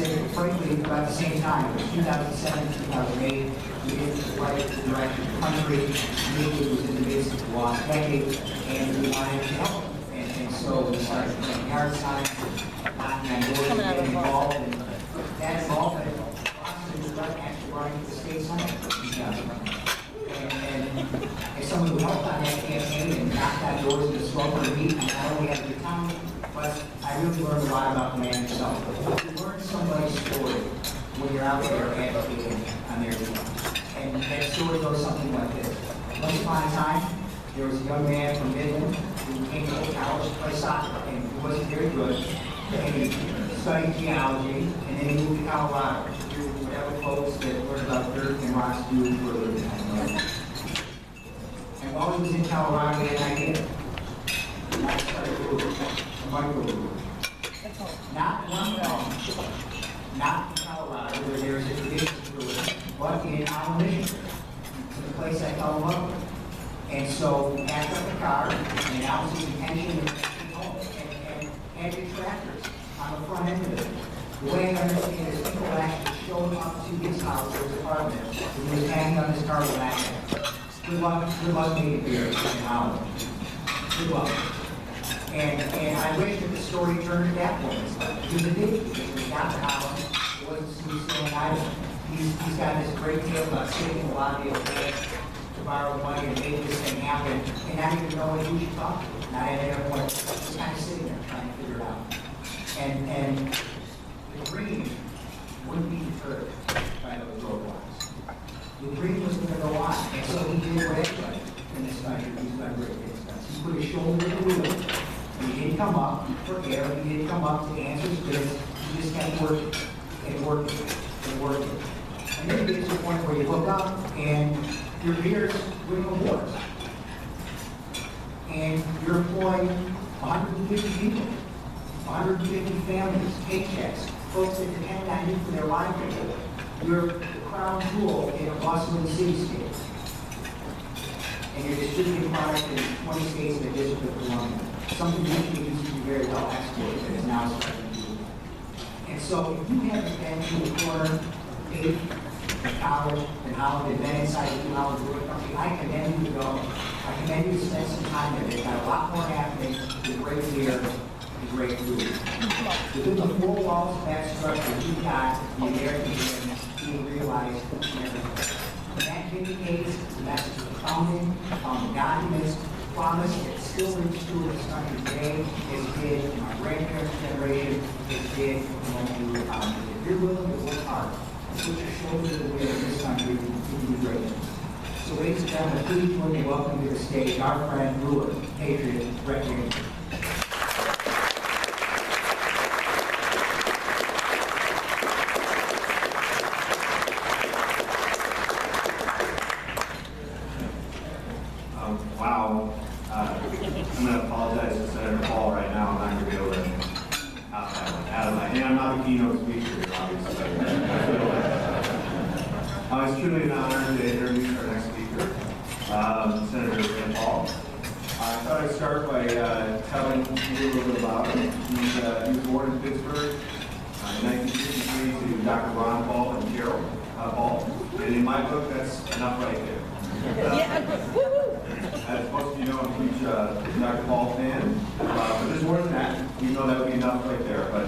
said, frankly, about the same time, it was 2007, 2008, we didn't quite the direction of the country, maybe was in the midst of the lost decade, and we wanted to help. And so we started playing yard signs, knocking on doors, getting involved, and that involvement was actually running for the state senate in 2001. And as someone who helped on that campaign and knocked on doors in the smoke and heat, not only had a good time, but I really learned a lot about the man himself. You learn somebody's story when you're out there advocating on their behalf. And that story goes something like this. Once upon a time, there was a young man from Midland who came to college to play soccer, and he wasn't very good. And he studied geology, and then he moved to Colorado to do whatever folks that learn about dirt and rocks do for a living. And while he was in Colorado, he had an idea. I started a microbrewery. Not one problem, not in Colorado, where there's a traditional brewery, but in Ottawa, Michigan. It's a place I fell in love with. And so we packed up the car and announced his intention to take home and had the tractors on the front end of it. The way I understand it is people actually showed up to his house or his apartment and he was hanging on his car with an accent. Good luck making beer in Ottawa. Good luck. And I wish that the story turned at that point. He was a big, because when he got to house, it wasn't smooth sailing either. He's got this great tale about sitting in the lobby of the bank to borrow money and make this thing happen, and not even knowing who you talk to. Not at any point, just kind of sitting there trying to figure it out. And the dream wouldn't be deterred by those roadblocks. The dream was going to go on, and so he did what everybody in this country who's done great things does. He put his shoulder to the wheel. He didn't come up for air. He didn't come up to answer his bids. He just kept working and working and working. And then you get to the point where you look up and your peers win awards. And you're employing 150 people, 150 families, paychecks, folks that depend on you for their livelihood. You're the crown jewel in a bustling cityscape. And you're distributing product in 20 states in the District of Columbia. Something Michigan used to be very well exported and is now starting to do. And so if you haven't been to the corner, eight, college, and Holland, and then inside the Holland Brewing Company, I commend you to go. I commend you to spend some time there. They've got a lot more happening with great beer and great food. Within the four walls of that structure, you've got the American dream being realized everywhere. And that vindicates the message of the founding, the documents, promise that still rings true in this country today, as it did in my grandparents' generation, as it did when we were founded. If you're willing to work hard, put your shoulder to the wheel in this country, you can do great things. So ladies and gentlemen, please join me welcome to the stage our friend, brewer, patriot, Reagan. Wow. I'm going to apologize to Senator Paul right now. I'm not going to be able to out of my hand. I'm not the keynote speaker here, obviously. It's truly an honor to introduce our next speaker, Senator Reagan Paul. I thought I'd start by telling you a little bit about him. He was born in Pittsburgh in 1953 to Dr. Ron Paul and Carol Paul. And in my book, that's enough right there. As most of you know, I'm a huge Dr. Paul fan, but there's more than that. You know that would be enough right there. But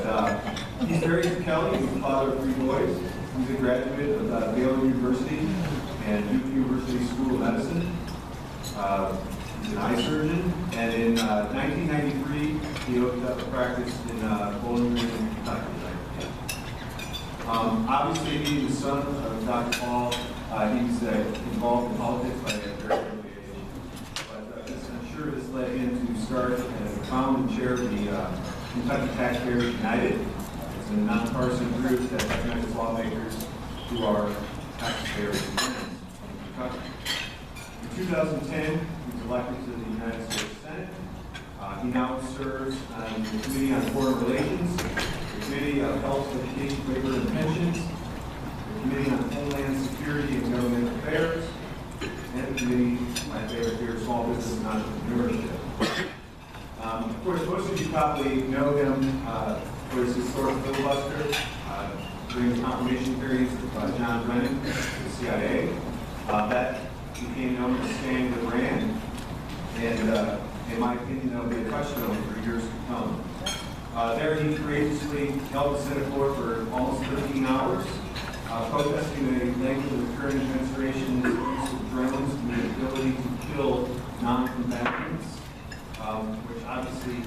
he's married to Kelly. He's the father of 3 boys. He's a graduate of Baylor University and Duke University School of Medicine. He's an eye surgeon, and in 1993, he opened up a practice in Bowling Green, Kentucky. Obviously, being the son of Dr. Paul, he's involved in politics by a very early age. But I'm sure this led him to start and found and chair the Kentucky Taxpayers United. It's a nonpartisan group that represents lawmakers who are taxpayers in Kentucky. In 2010, he was elected to the United States Senate. He now serves on the Committee on Foreign Relations, the Committee of Health, Education, Labor, and Pensions, the Committee on Homeland Security and Government Affairs, and the Committee, my favorite here, Small Business and Entrepreneurship. Of course, most of you probably know him for his historic filibuster during the confirmation hearings of John Brennan, the CIA. That became known as Stand with Rand, and in my opinion, that'll be a touchstone for years to come. There he courageously held the Senate floor for almost 13 hours, protesting the length of the current administration's use of drones and the ability to kill non-combatants, which obviously is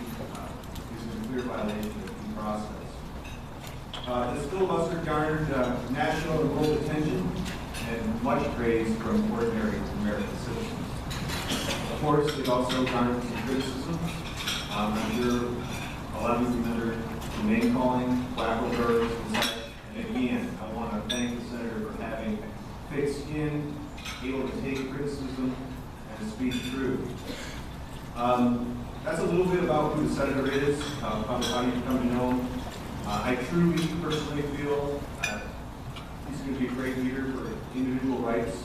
a clear violation of due process. This filibuster garnered national and world attention and much praise from ordinary American citizens. Of course, it also garnered some criticism. I'm sure a lot of you remember the name calling, wackelbirds, and such. And again, I want to thank the senator for having thick skin, able to take criticism, and to speak truth. That's a little bit about who the senator is, probably how you come to know him. I truly, personally feel he's going to be a great leader for individual rights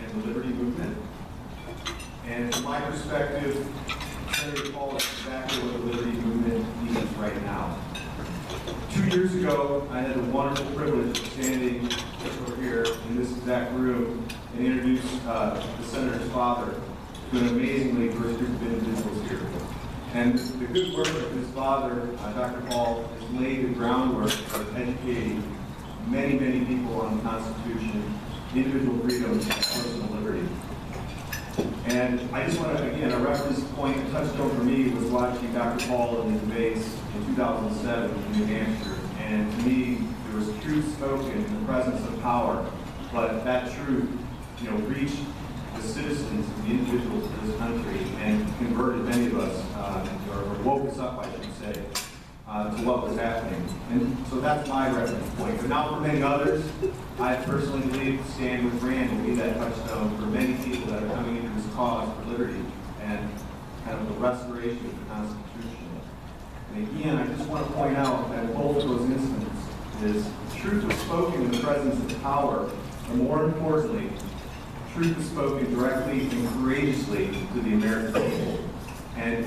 and the liberty movement. And from my perspective, Senator Paul is exactly what the liberty movement needs right now. 2 years ago, I had the wonderful privilege of standing over here in this exact room and introduce the senator's father to an amazingly diverse group of individuals here. And the good work of his father, Dr. Paul, has laid the groundwork for educating many, many people on the Constitution, individual freedoms, and personal liberty. And I just want to, again, a reference point, a touchstone for me was watching Dr. Paul in the debates in 2007 in New Hampshire. And to me, there was truth spoken in the presence of power, but that truth, reached the citizens, the individuals of this country, and converted many of us, or woke us up, I should say, to what was happening. And so that's my reference point. But now for many others, I personally believe Stand with Rand will be that touchstone for many people that are coming into this cause for liberty and kind of the restoration of the Constitution. And again, I just want to point out that both of those instances is truth was spoken in the presence of power, and more importantly, truth is spoken directly and courageously to the American people. And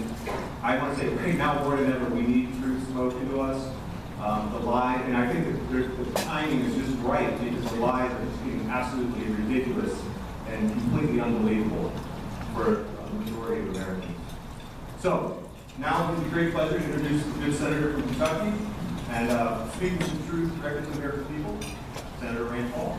I want to say right now more than ever, we need truth spoken to us. The lie, and I think that the timing is just right because the lies are just getting absolutely ridiculous and completely unbelievable for a majority of Americans. So now it's a great pleasure to introduce the good senator from Kentucky and speaking some truth directly to the American people, Senator Rand Paul.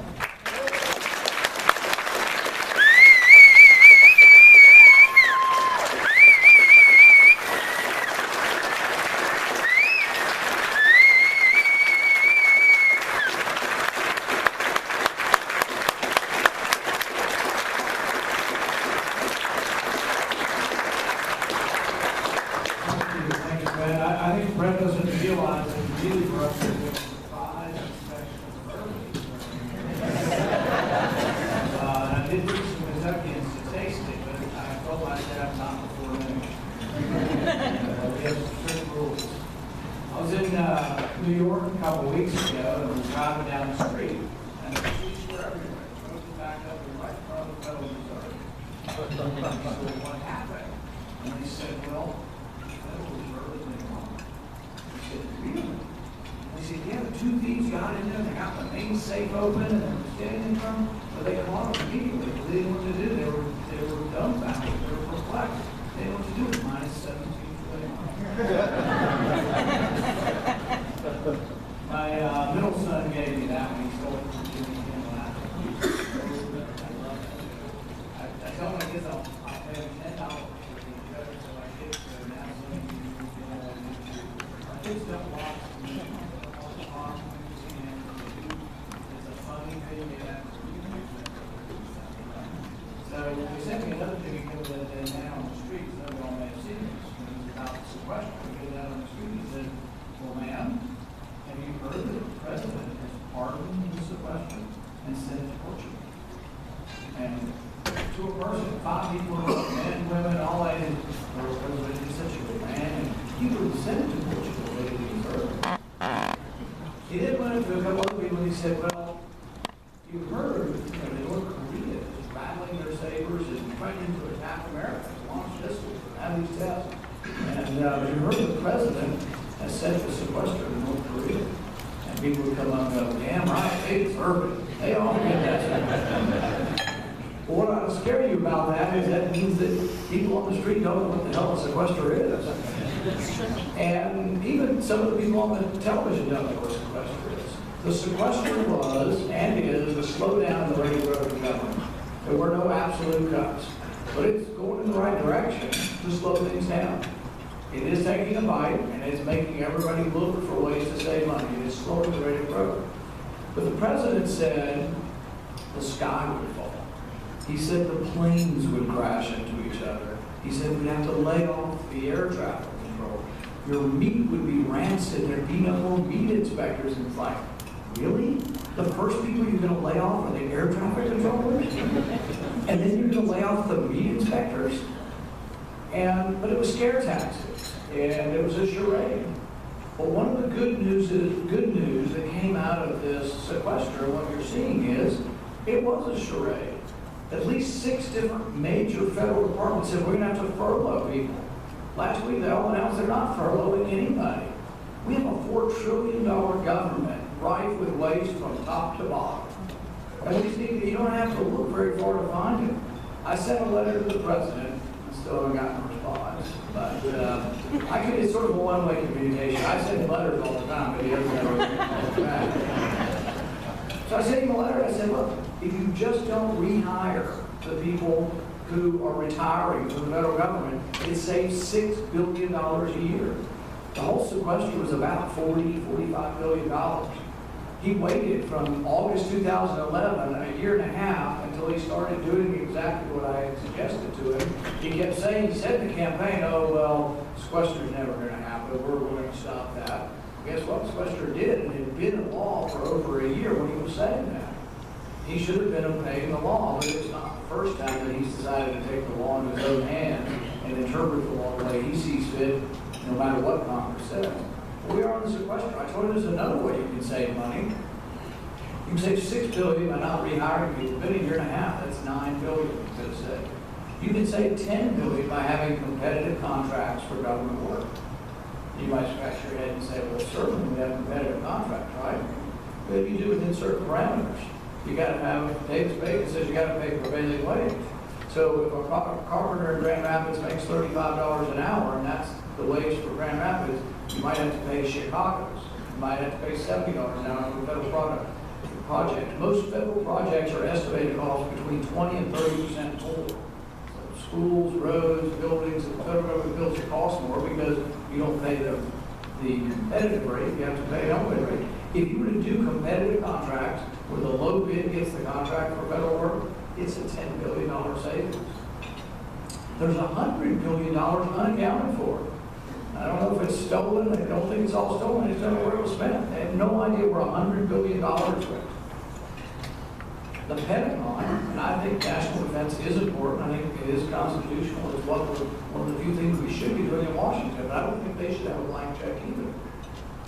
I think Brett doesn't realize that really for us to do surprise inspection of early. I did do some Kentuckians to taste it, but I told my staff not before then. We have some strict rules. I was in New York a couple of weeks ago and was driving down the street, and the police were everywhere. Roads were backed up and right in front of the Federal Reserve. So what happened? And they said, well, they said, yeah, the two thieves got in there, they got the main safe open, and they were standing in front, but they caught them immediately. They didn't know what to do. They were dumbfounded. They were perplexed. They didn't know what to do with minus 17 trillion. My middle son gave me that one. He stole it from Jimmy Kimmel. I love it. I tell my kids I'll pay them $10 for the credit so my kids are now saying, kids don't watch all the harm it's a funny thing they have to do. So they sent me another thing that they now on the street, so we all may have seen this. It was about the sequester. We get out on the street and said, well, ma'am, have you heard that the president has pardoned the sequester and sent it to Portugal? And to a person, 5 people, men, women, all ages, he said she was a man, and he would send it to Portugal. He did run into a couple other people and he said, well, you heard, they North Korea is rattling their sabers and threatening to attack America, to launch missiles, have these tests. And you heard the president has sent the sequester to North Korea. And people would come up and go, damn right, they deserve it. They all get that. Well, what ought to scare you about that is that means that people on the street don't know what the hell a sequester is. And even some of the people on the television don't know what a sequester is. The sequester was and is a slowdown in the rate of growth of government. There were no absolute cuts. But it's going in the right direction to slow things down. It is taking a bite, and it's making everybody look for ways to save money. It is slowing the rate of growth. But the president said the sky would fall. He said the planes would crash into each other. He said we'd have to lay off the air traffic control. Your meat would be rancid. There'd be no more meat inspectors. And it's like, really? The first people you're going to lay off are the air traffic controllers? And then you're going to lay off the meat inspectors? But it was scare tactics, and it was a charade. But one of the good news that came out of this sequester, what you're seeing is, it was a charade. At least 6 different major federal departments said we're going to have to furlough people. Last week they all announced they're not furloughing anybody. We have a $4 trillion government, rife with waste from top to bottom. And we just need, you don't have to look very far to find it. I sent a letter to the president. I still haven't gotten a response. But it's sort of a one-way communication. I send letters all the time, but he doesn't ever get back. So I sent him a letter. I said, look, if you just don't rehire the people who are retiring from the federal government, it saves $6 billion a year. The whole sequester was about $45 billion. He waited from August 2011, a year and a half, until he started doing exactly what I had suggested to him. He kept saying, he said in the campaign, oh, well, sequester's never going to happen. We're going to stop that. Guess what? Sequester did, and it had been in law for over a year when he was saying that. He should have been obeying the law, but it's not the first time that he's decided to take the law into his own hands and interpret the law the way he sees fit, no matter what Congress says. Well, we are on the sequester. I told you there's another way you can save money. You can save $6 billion by not rehiring people. It's been a year and a half. That's $9 billion, you could have said. You can save $10 billion by having competitive contracts for government work. You might scratch your head and say, well, certainly we have competitive contracts, right? But if you do within certain parameters, you got to have, Davis-Bacon says you got to pay prevailing wage. So if a carpenter in Grand Rapids makes $35 an hour, and that's the wage for Grand Rapids, you might have to pay Chicago's. You might have to pay $70 an hour for a federal project. Most federal projects are estimated to cost between 20 and 30% more. So schools, roads, buildings, the federal government builds it cost more because you don't pay the competitive rate, you have to pay an unpaid rate. If you were to do competitive contracts where the low bid gets the contract for federal work, it's a $10 billion savings. There's $100 billion unaccounted for. I don't know if it's stolen. I don't think it's all stolen. I just don't know where it was spent. I have no idea where $100 billion went. The Pentagon, and I think national defense is important. I think it is constitutional. It's one of the few things we should be doing in Washington. But I don't think they should have a blank check either.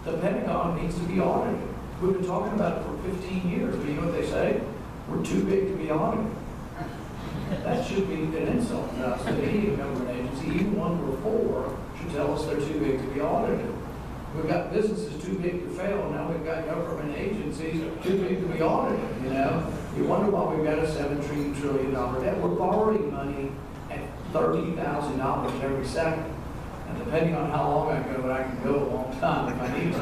The Pentagon needs to be audited. We've been talking about it for 15 years. But you know what they say? We're too big to be audited. That should be an insult to us. Any government agency, even one we're for, should tell us they're too big to be audited. We've got businesses too big to fail. Now we've got government agencies too big to be audited. You know, you wonder why we've got a $17 trillion debt. We're borrowing money at $30,000 every second. And depending on how long I go, and I can go a long time if I need to.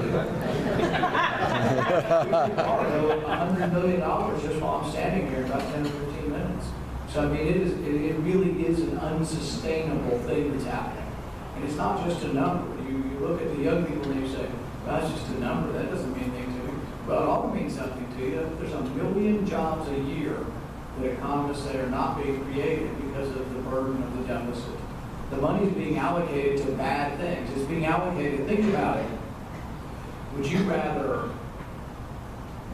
We can borrow $100 million just while I'm standing here about 10 or 15 minutes. So I mean, it really is an unsustainable thing that's happening. And it's not just a number. You look at the young people and you say, well, that's just a number. That doesn't mean anything to me. Well, it all means something to you. There's 1 million jobs a year that economists say are not being created because of the burden of the deficit. The money is being allocated to bad things. It's being allocated, think about it. Would you rather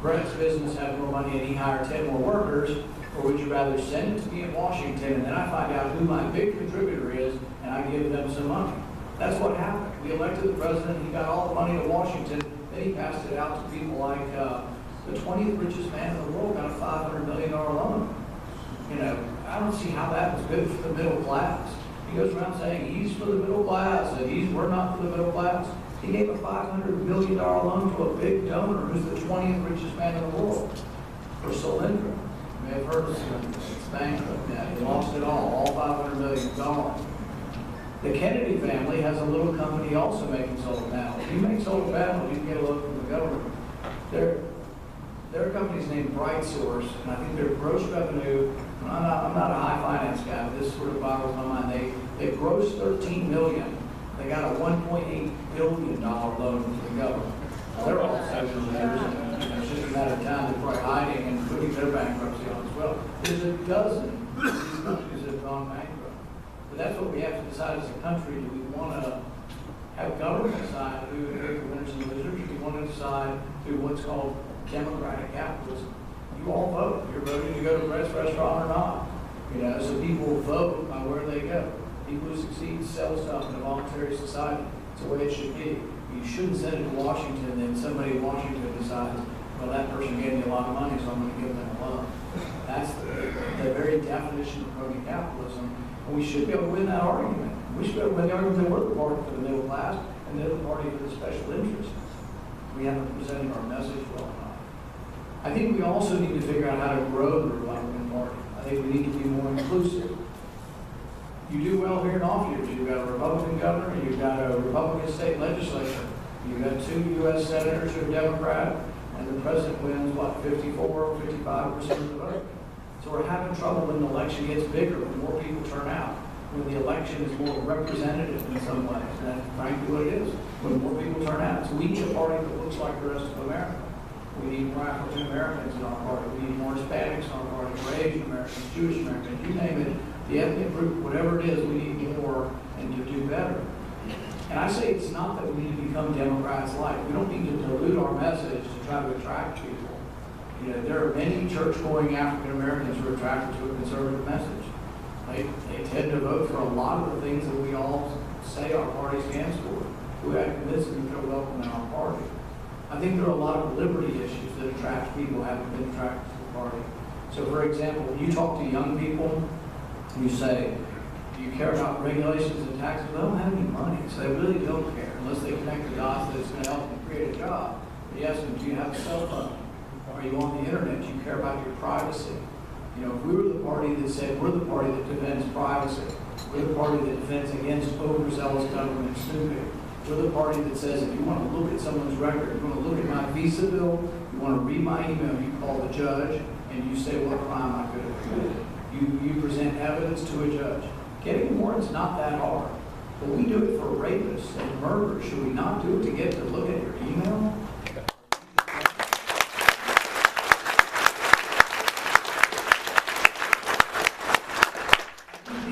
Brett's business have more money and he hire 10 more workers, or would you rather send it to me in Washington and then I find out who my big contributor is and I give them some money? That's what happened. We elected the president, he got all the money to Washington, then he passed it out to people like the 20th richest man in the world got a $500 million loan. You know, I don't see how that was good for the middle class. He goes around saying he's for the middle class and we're not for the middle class. He gave a $500 million loan to a big donor who's the 20th richest man in the world for Solyndra. You may have heard of Solyndra. It's bankrupt now. He lost it all $500 million gone. The Kennedy family has a little company also making solar panels. If you make solar panels, you can get a loan from the government. Their company's named Bright Source, and I think their gross revenue, I'm not a high finance guy, but this sort of boggles my mind. They grossed $13 million. They got a $1.8 billion loan from the government. They're all millionaires, and it's just a matter of time they're probably hiding and putting their bankruptcy on as well. There's a dozen of these companies that have gone bankrupt. But that's what we have to decide as a country. Do we want to have government decide who the winners and losers? Do we want to decide through what's called democratic capitalism? You all vote. You're voting to go to a restaurant or not. So people vote by where they go. People who succeed sell stuff in a voluntary society. It's the way it should be. You shouldn't send it to Washington and then somebody in Washington decides, well, that person gave me a lot of money, so I'm going to give them a loan. That's the very definition of crony capitalism. And we should be able to win that argument. We should be able to win the argument that we're the party for the middle class and they're the party for the special interest. We haven't presented our message well enough. I think we also need to figure out how to grow the Republican Party. I think we need to be more inclusive. You do well here in off years. You've got a Republican governor, you've got a Republican state legislature, you've got 2 U.S. senators who are Democrat, and the president wins, 54 or 55% of the vote. So we're having trouble when the election gets bigger, when more people turn out, when the election is more representative in some ways. And that's frankly what it is, when more people turn out. So we need a party that looks like the rest of America. We need more African Americans in our party. We need more Hispanics in our party, more Asian Americans, Jewish Americans, you name it. The ethnic group, whatever it is, we need more and to do better. And I say it's not that we need to become Democrats-like. We don't need to dilute our message to try to attract people. There are many church-going African Americans who are attracted to a conservative message. They tend to vote for a lot of the things that we all say our party stands for. We have to convince them to feel welcome in our party. I think there are a lot of liberty issues that attract people who haven't been attracted to the party. So, for example, when you talk to young people, you say, do you care about regulations and taxes? They don't have any money, so they really don't care unless they connect the dots that it's going to help them create a job. But you ask them, do you have a cell phone? Are you on the internet? Do you care about your privacy? If we were the party that said we're the party that defends privacy, we're the party that defends against overzealous government snooping, we're the party that says if you want to look at someone's record, you want to look at my visa bill, you want to read my email, you call the judge and you say what crime I could have committed. You present evidence to a judge. Getting a warrant's not that hard. But we do it for rapists and murderers. Should we not do it to get to look at your email?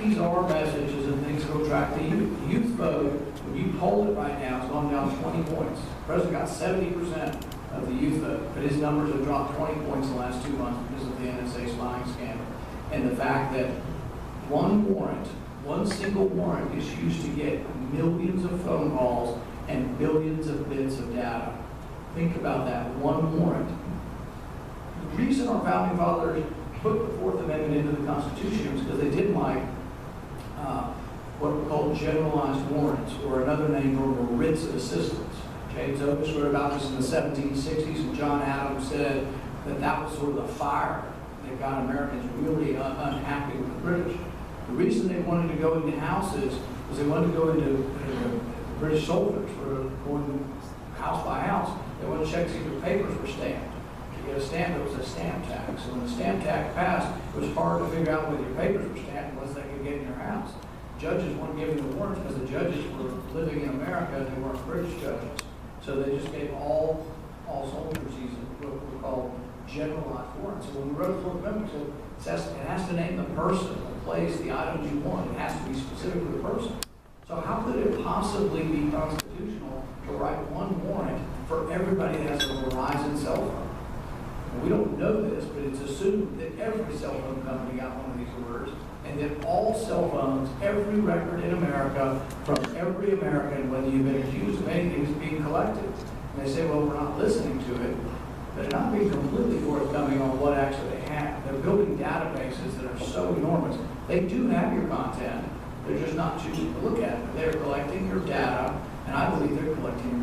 These are messages and things that will attract the youth. The youth vote, when you poll it right now, it's gone down 20 points. The president got 70% of the youth vote, but his numbers have dropped 20 points in the last 2 months because of the NSA spying scandal. And the fact that one single warrant is used to get millions of phone calls and billions of bits of data. Think about that, one warrant. The reason our founding fathers put the Fourth Amendment into the Constitution was because they didn't like what were called generalized warrants, or another name for writs of assistance. James Otis wrote about this in the 1760s, and John Adams said that was sort of the fire that got Americans really unhappy with the British. The reason they wanted to go into houses was they wanted to go into British soldiers were going house by house. They wanted to check if your papers were stamped. To get a stamp, there was a stamp tax. So when the stamp tax passed, it was hard to figure out whether your papers were stamped unless they could get in your house. Judges weren't giving the warrants because the judges were living in America and they weren't British judges. So they just gave all soldiers these what were called generalized warrants. So when we wrote the Fourth Amendment, it has to name the person, the place, the items you want. It has to be specific to the person. So how could it possibly be constitutional to write one warrant for everybody that has a Verizon cell phone? We don't know this, but it's assumed that every cell phone company got one of these orders, and that all cell phones, every record in America, from every American, whether you've been accused of anything, is being collected. And they say, well, we're not listening to it. They're not being completely forthcoming on what actually they have. They're building databases that are so enormous. They do have your content. They're just not choosing to look at it. They're collecting your data, and I believe they're collecting your